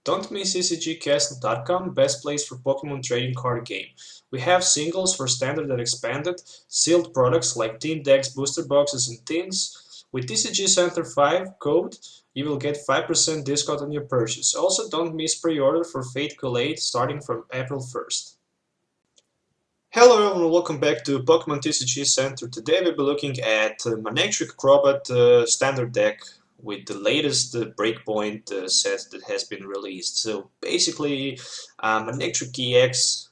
Don't miss TCGCastle.com, best place for Pokemon trading card game. We have singles for standard and expanded, sealed products like team decks, booster boxes, and tins. With TCG Center 5 code, you will get 5% discount on your purchase. Also, don't miss pre-order for Fate Collate starting from April 1st. Hello everyone, welcome back to Pokemon TCG Center. Today we'll be looking at Manectric Crobat standard deck with the latest Breakpoint set that has been released. So basically, Manectric EX,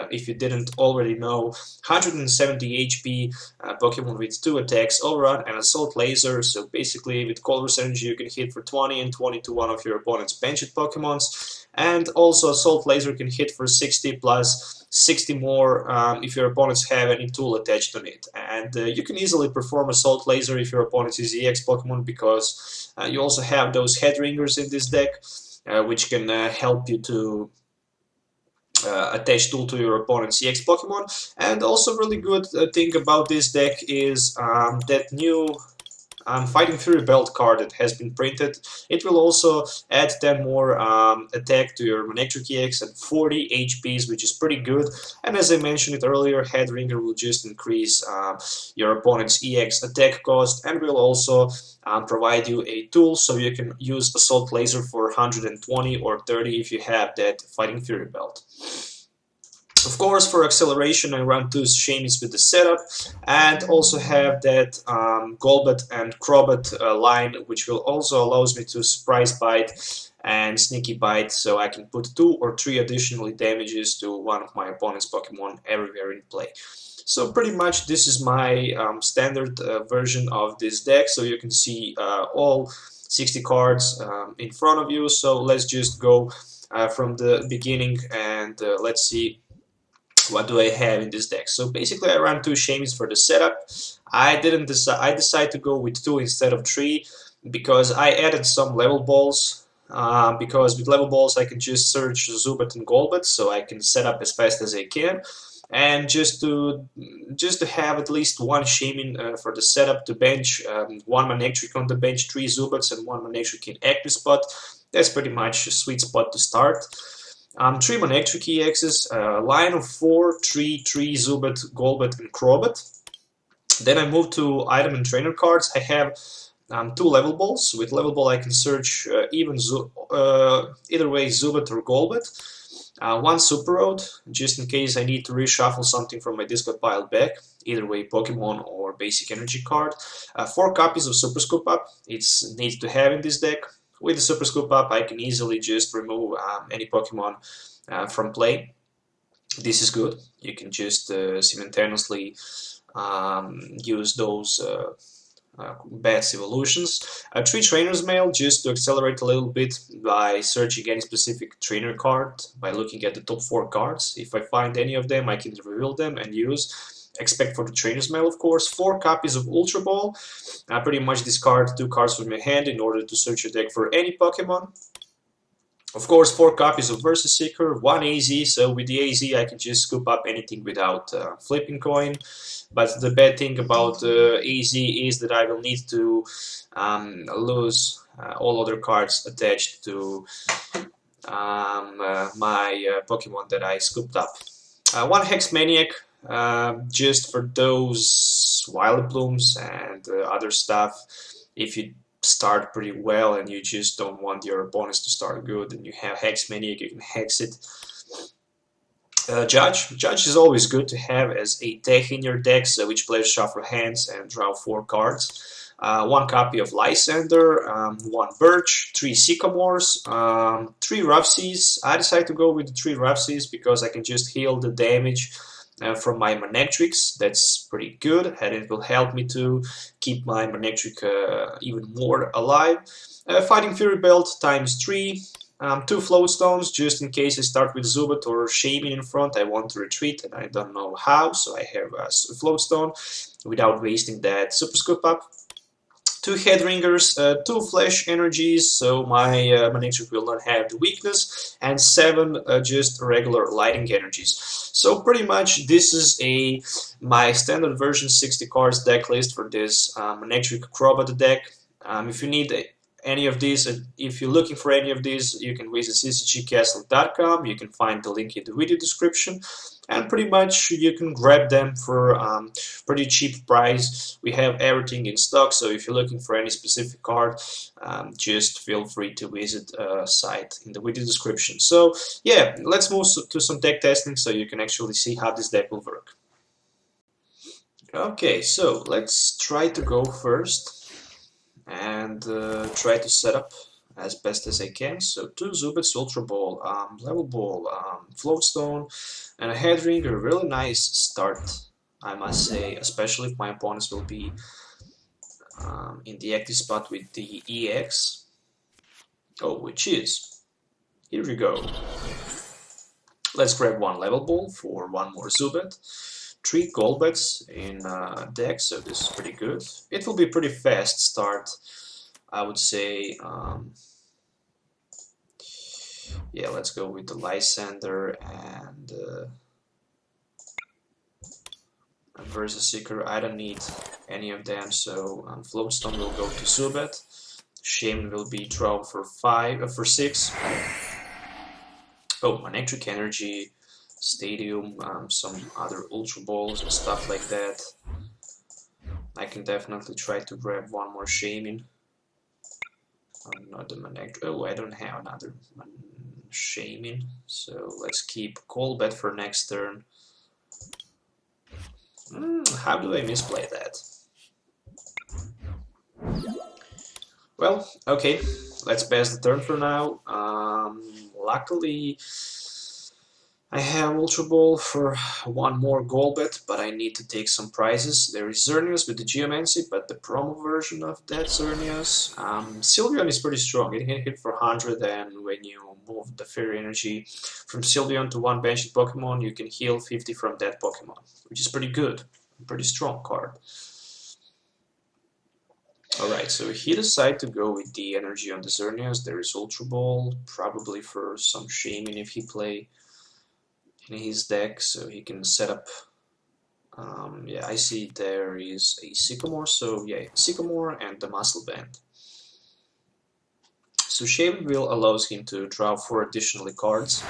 if you didn't already know, 170 HP Pokemon with 2 attacks, Overrun and Assault Laser. So basically, with Colorless Energy, you can hit for 20 and 20 to one of your opponent's benched Pokemons. And also, Assault Laser can hit for 60 plus 60 more if your opponents have any tool attached on it. And you can easily perform Assault Laser if your opponent is EX Pokemon because you also have those head ringers in this deck, which can help you to attach tool to your opponent's EX Pokemon. And also really good thing about this deck is that new Fighting Fury Belt card that has been printed. It will also add 10 more attack to your Manectric EX and 40 HPs, which is pretty good. And as I mentioned it earlier, Head Ringer will just increase your opponent's EX attack cost and will also provide you a tool so you can use Assault Laser for 120 or 30 if you have that Fighting Fury Belt. Of course, for acceleration, I run 2 Shamies with the setup, and also have that Golbat and Crobat line, which will also allows me to Surprise Bite and Sneaky Bite, so I can put 2 or 3 additional damages to one of my opponent's Pokemon everywhere in play. So pretty much this is my standard version of this deck, so you can see all 60 cards in front of you. So let's just go from the beginning and let's see what do I have in this deck. So basically I ran 2 Shamies for the setup. I decided to go with 2 instead of 3 because I added some level balls. Because with level balls I can just search Zubat and Golbat, so I can set up as fast as I can. And just to have at least 1 Shaman for the setup to bench, 1 Manectric on the bench, 3 Zubats and 1 Manectric in active spot. That's pretty much a sweet spot to start. 3 Manectric EXs, line of 4, 3 Zubat, Golbat, and Crobat. Then I move to item and trainer cards. I have 2 level balls. With level ball, I can search either way Zubat or Golbat. 1 Super Road, just in case I need to reshuffle something from my discard pile back. Either way, Pokemon or basic energy card. 4 copies of Super Scoop Up. It's neat to have in this deck. With the Super Scoop Up, I can easily just remove any Pokemon from play. This is good. You can just simultaneously use those best evolutions. 3 Trainer's Mail, just to accelerate a little bit by searching any specific trainer card, by looking at the top 4 cards. If I find any of them, I can reveal them and use. Expect for the Trainer's Mail, of course. 4 copies of Ultra Ball. I pretty much discard 2 cards from my hand in order to search your deck for any Pokemon. Of course, 4 copies of Versus Seeker, 1 AZ, so with the AZ I can just scoop up anything without flipping coin. But the bad thing about AZ is that I will need to lose all other cards attached to my Pokemon that I scooped up. 1 Hex Maniac, just for those Wild Blooms and other stuff. If you start pretty well and you just don't want your opponents to start good and you have Hex Maniac, you can hex it. Judge is always good to have as a tech in your decks, which players shuffle hands and draw 4 cards. 1 copy of Lysander, 1 Birch, 3 Sycamores, 3 Rough Seas. I decided to go with the 3 Rough Seas because I can just heal the damage from my Manectrics. That's pretty good, and it will help me to keep my Manectric even more alive. Fighting Fury Belt times 3. 2 Float Stones, just in case I start with Zubat or Shaman in front. I want to retreat and I don't know how, so I have a Float Stone without wasting that Super Scoop Up. 2 Head Ringers, 2 Flash Energies, so my Manectric will not have the weakness, and 7 just regular Lighting Energies. So pretty much this is my standard version 60 cards deck list for this Manectric Crobat deck. If you need any of these. If you're looking for any of these, you can visit tcgcastle.com. You can find the link in the video description, and pretty much you can grab them for pretty cheap price. We have everything in stock, so if you're looking for any specific card, just feel free to visit site in the video description. So yeah, let's move to some deck testing so you can actually see how this deck will work. Okay, so let's try to go first and try to set up as best as I can. So 2 Zubats, Ultra Ball, Level Ball, Floatstone, and a Head Ring. A really nice start, I must say, especially if my opponents will be in the active spot with the EX. Oh, which is, here we go. Let's grab 1 Level Ball for 1 more Zubat. 3 Golbats in deck, so this is pretty good. It will be pretty fast start, I would say. Yeah, let's go with the Lysander and Versus Seeker. I don't need any of them, so Floatstone will go to Zubat. Shaman will be draw for 6. Oh, Manectric Energy, Stadium, some other Ultra Balls and stuff like that. I can definitely try to grab 1 more Shaman. Not the Manectric. Oh, I don't have another Shaman, so let's keep Golbat for next turn. How do I misplay that? Well, okay, let's pass the turn for now. Luckily, I have Ultra Ball for 1 more Golbat, but I need to take some prizes. There is Xerneas with the Geomancy, but the promo version of that Xerneas. Sylveon is pretty strong. It can hit for 100, and when you move the Fairy Energy from Sylveon to 1 Banshee Pokemon, you can heal 50 from that Pokemon, which is pretty good. Pretty strong card. Alright, so he decided to go with the energy on the Xerneas. There is Ultra Ball, probably for some Shaman if he play in his deck, so he can set up. Yeah, I see there is a Sycamore, so yeah, Sycamore and the Muscle Band. So Shaman will allows him to draw 4 additional cards.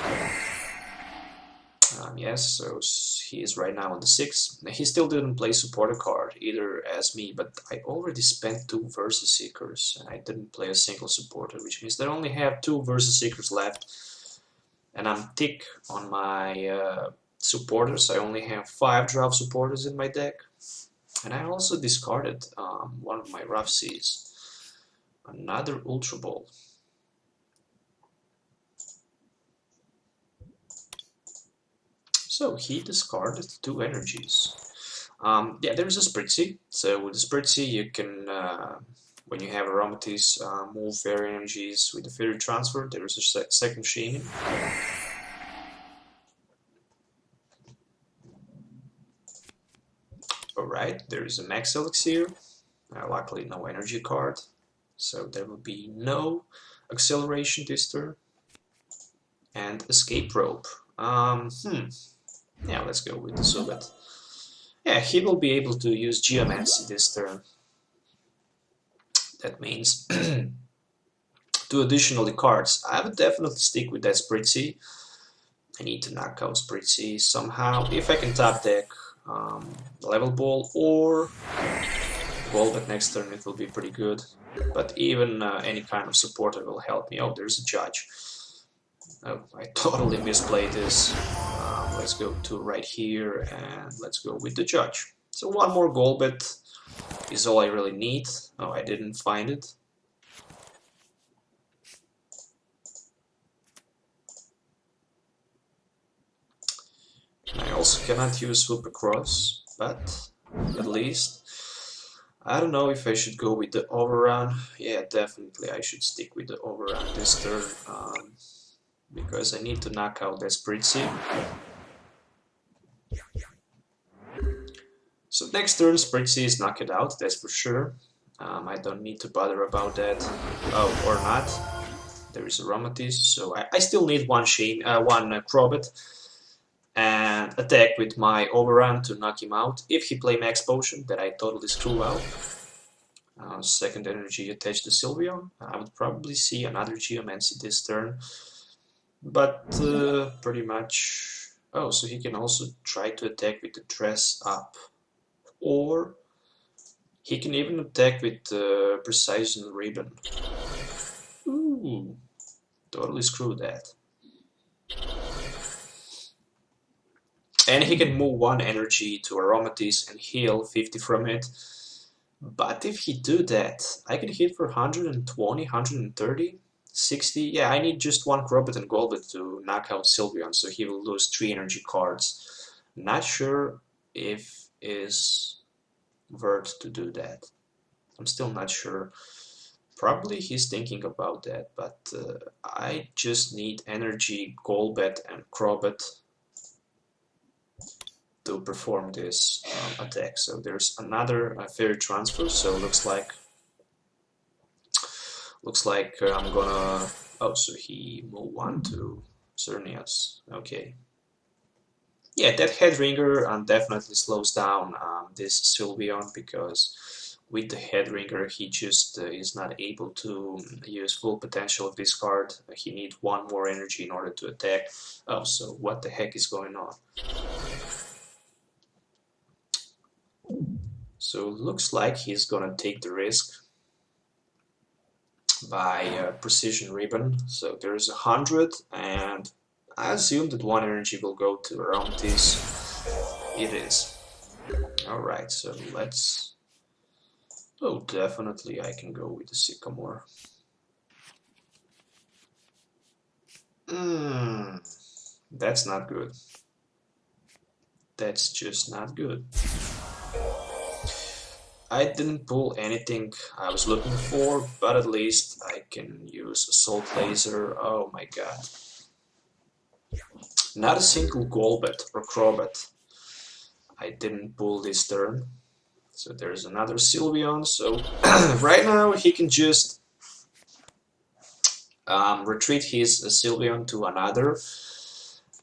Yes, so he is right now on the 6. He still didn't play supporter card either as me, but I already spent 2 Versus Seekers and I didn't play a single supporter, which means that I only have 2 Versus Seekers left. And I'm thick on my supporters. I only have 5 draft supporters in my deck. And I also discarded one of my Rough Seas. Another Ultra Ball. So he discarded 2 energies. Yeah, there's a Spritzy. So with the Spritzy, you can, when you have Aromatisse, move Fairy energies with the Fairy Transfer. There is a second Shaman. Alright, there is a Max Elixir. Luckily, no energy card. So there will be no acceleration this turn. And Escape Rope. Yeah, let's go with the Zubat. Yeah, he will be able to use Geomancy this turn. That means 2 additional cards. I would definitely stick with that Spritzy. I need to knock out Spritzy somehow. If I can top deck Level Ball or Golbat next turn, it will be pretty good. But even any kind of supporter will help me. Oh, there's a Judge. Oh, I totally misplayed this. Let's go to right here and let's go with the Judge. So 1 more Golbat is all I really need. Oh, I didn't find it. I also cannot use Swoop Across, but at least I don't know if I should go with the Overrun. Yeah, definitely I should stick with the Overrun this turn. Because I need to knock out that Spritzy. So next turn Spritzy is knocked out, that's for sure. I don't need to bother about that. Oh, or not. There is Aromatisse, so I still need one Crobat. And attack with my Overrun to knock him out. If he play Max Potion, that I totally screw out. Second energy attached to Sylveon. I would probably see another Geomancy this turn, but pretty much. Oh, so he can also try to attack with the Dress Up, or he can even attack with the Precision Ribbon. Ooh, totally screw that. And he can move one energy to Aromatisse and heal 50 from it. But if he do that, I can hit for 120, 130, 60. Yeah, I need just one Crobat and Golbat to knock out Sylveon, so he will lose 3 energy cards. Not sure if is worth to do that. I'm still not sure. Probably he's thinking about that, but I just need energy, Golbat and Crobat to perform this attack. So there's another fairy transfer, so looks like I'm gonna... Oh, so he moved one to Xerneas. Okay. Yeah, that Headringer definitely slows down this Sylveon, because with the Headringer he just is not able to use full potential of this card. He needs one more energy in order to attack. Oh, so what the heck is going on? So looks like he's gonna take the risk by Precision Ribbon. So there's 100, and I assume that one energy will go to Aromatisse. It is. Alright, so let's... Oh, definitely I can go with the Sycamore. That's not good. That's just not good. I didn't pull anything I was looking for, but at least I can use Assault Laser. Oh my god. Not a single Golbat or Crobat I didn't pull this turn. So there's another Sylveon. So right now he can just retreat his Sylveon to another.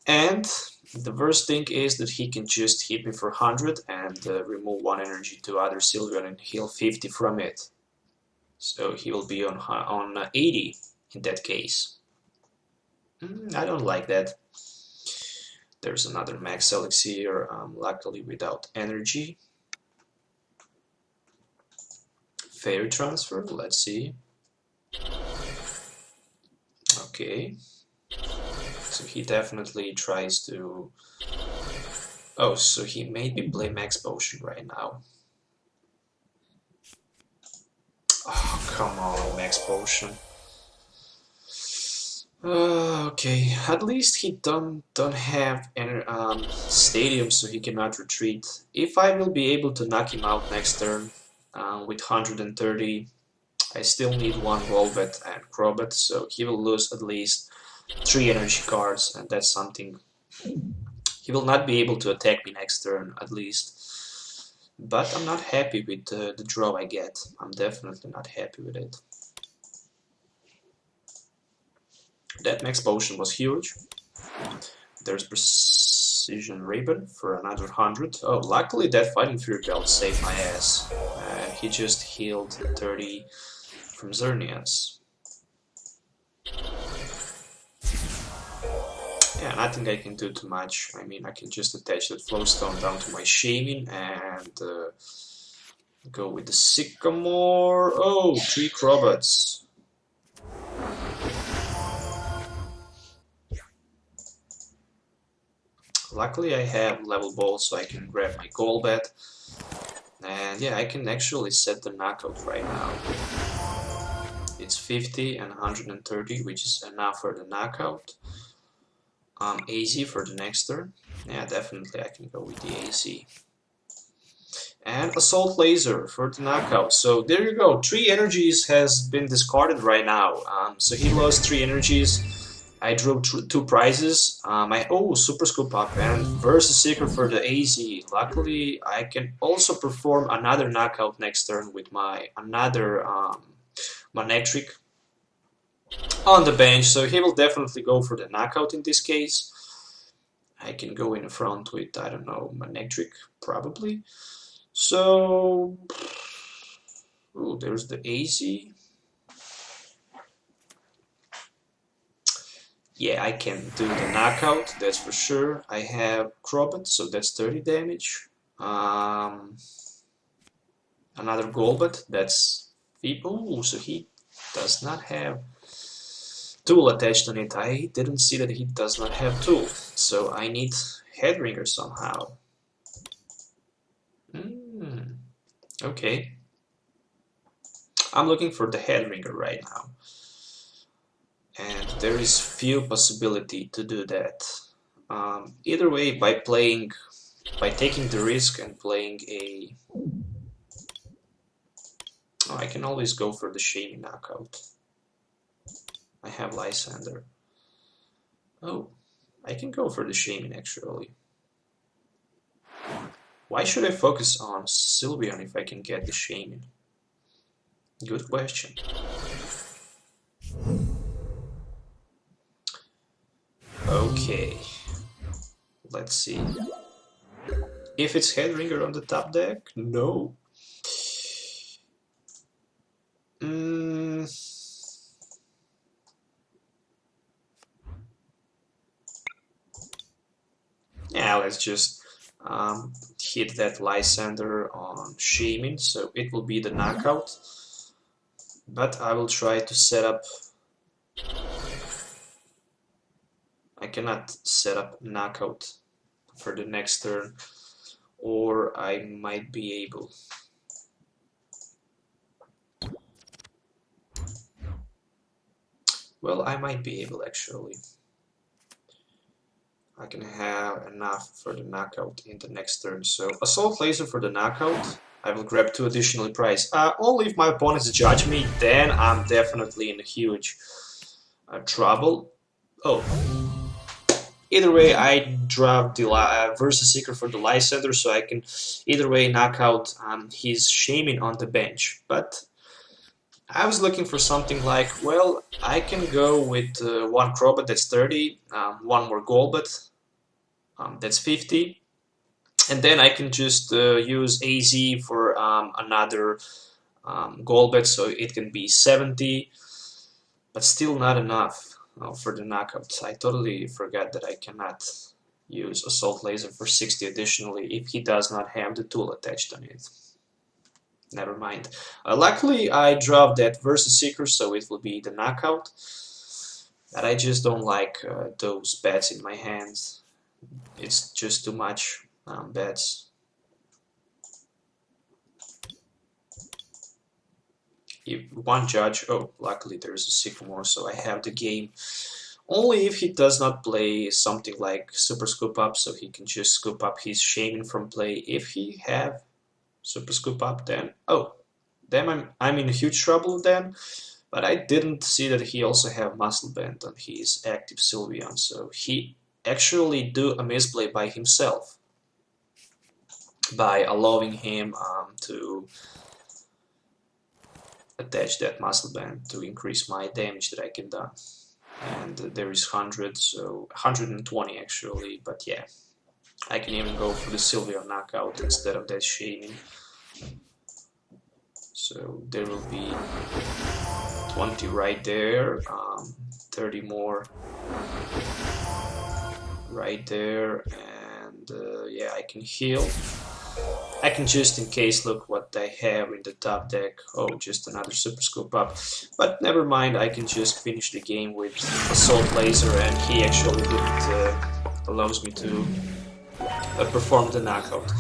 And the worst thing is that he can just hit me for 100 and remove one energy to other Sylveon and heal 50 from it. So he will be on 80 in that case. I don't like that. There's another Max Elixir, luckily without energy. Fairy Transfer, let's see. Okay. So he definitely tries to... Oh, so he made me play Max Potion right now. Oh, come on, Max Potion. Okay, at least he don't have any stadium, so he cannot retreat. If I will be able to knock him out next turn with 130, I still need one Golbat and Crobat, so he will lose at least 3 energy cards, and that's something. He will not be able to attack me next turn, at least. But I'm not happy with the draw I get. I'm definitely not happy with it. That Max Potion was huge. There's Precision Ribbon for another 100. Oh, luckily that Fighting Fury Belt saved my ass. And he just healed 30 from Xerneas. Yeah, nothing I can do too much. I mean, I can just attach that Flowstone down to my Shaman and go with the Sycamore. Oh, 3 Crobats. Luckily I have level ball, so I can grab my Golbat. And yeah, I can actually set the knockout right now. It's 50 and 130, which is enough for the knockout. AZ for the next turn. Yeah, definitely I can go with the AZ. And Assault Laser for the knockout. So there you go. 3 energies has been discarded right now. So he lost 3 energies. I drew 2 prizes. Super Scoop Up and Versus Seeker for the AZ. Luckily, I can also perform another knockout next turn with my another Manectric on the bench. So he will definitely go for the knockout in this case. I can go in the front with, I don't know, Manectric probably. So Ooh, there's the AZ. Yeah, I can do the knockout, that's for sure. I have Crobat, so that's 30 damage. Another Golbat, that's... Ooh, so he does not have tool attached on it. I didn't see that he does not have tool, so I need Headringer somehow. Okay. I'm looking for the Headringer right now. And there is few possibility to do that. Either way, by taking the risk and playing a... Oh, I can always go for the Shiny knockout. I have Lysander. Oh, I can go for the Shaymin actually. Why should I focus on Sylveon if I can get the Shaymin? Good question. Okay, let's see. If it's Headringer on the top deck? No. Yeah, let's just hit that Lysander on Shaymin, so it will be the knockout. But I will try to set up... I cannot set up knockout for the next turn, or I might be able. Well, I might be able actually. I can have enough for the knockout in the next turn. So Assault Laser for the knockout. I will grab 2 additional prize. Only if my opponents judge me, then I'm definitely in huge trouble. Oh. Either way, I drop the Versus Seeker for the Lysander, so I can either way knock out his Shaymin on the bench. But I was looking for something like, well, I can go with 1 Crobat, that's 30, 1 more Golbat, that's 50, and then I can just use AZ for another Golbat, so it can be 70, but still not enough for the knockouts. I totally forgot that I cannot use Assault Laser for 60 additionally if he does not have the tool attached on it. Never mind. Luckily, I dropped that Versus Seeker, so it will be the knockout. But I just don't like those bats in my hands. It's just too much bats. If one judge... Oh, luckily there's a Sycamore, so I have the game. Only if he does not play something like Super Scoop Up, so he can just scoop up his Shaymin from play. If he have Super Scoop Up, then I'm in huge trouble then. But I didn't see that he also have Muscle Band on his active Sylveon, so he actually do a misplay by himself by allowing him to attach that Muscle Band to increase my damage that I can do. And there is 100, so 120 actually, but yeah. I can even go for the Sylveon knockout instead of that Shaymin. So there will be 20 right there, 30 more right there, and yeah, I can heal. I can just in case look what I have in the top deck. Oh, just another Super Scoop Up. But never mind, I can just finish the game with Assault Laser, and he actually didn't allows me to perform the knockout.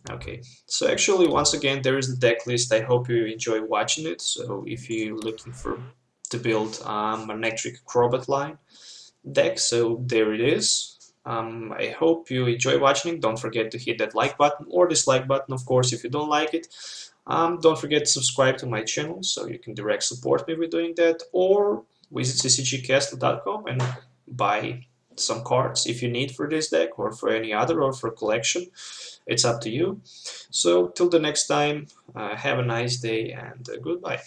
Okay, so actually once again there is the deck list. I hope you enjoy watching it. So if you're looking to build a Manectric Crobat line deck, so there it is. I hope you enjoy watching it. Don't forget to hit that like button or dislike button, of course, if you don't like it. Don't forget to subscribe to my channel so you can direct support me with doing that, or visit ccgcastle.com and buy some cards if you need for this deck or for any other or for collection. It's up to you. So till the next time, have a nice day and goodbye.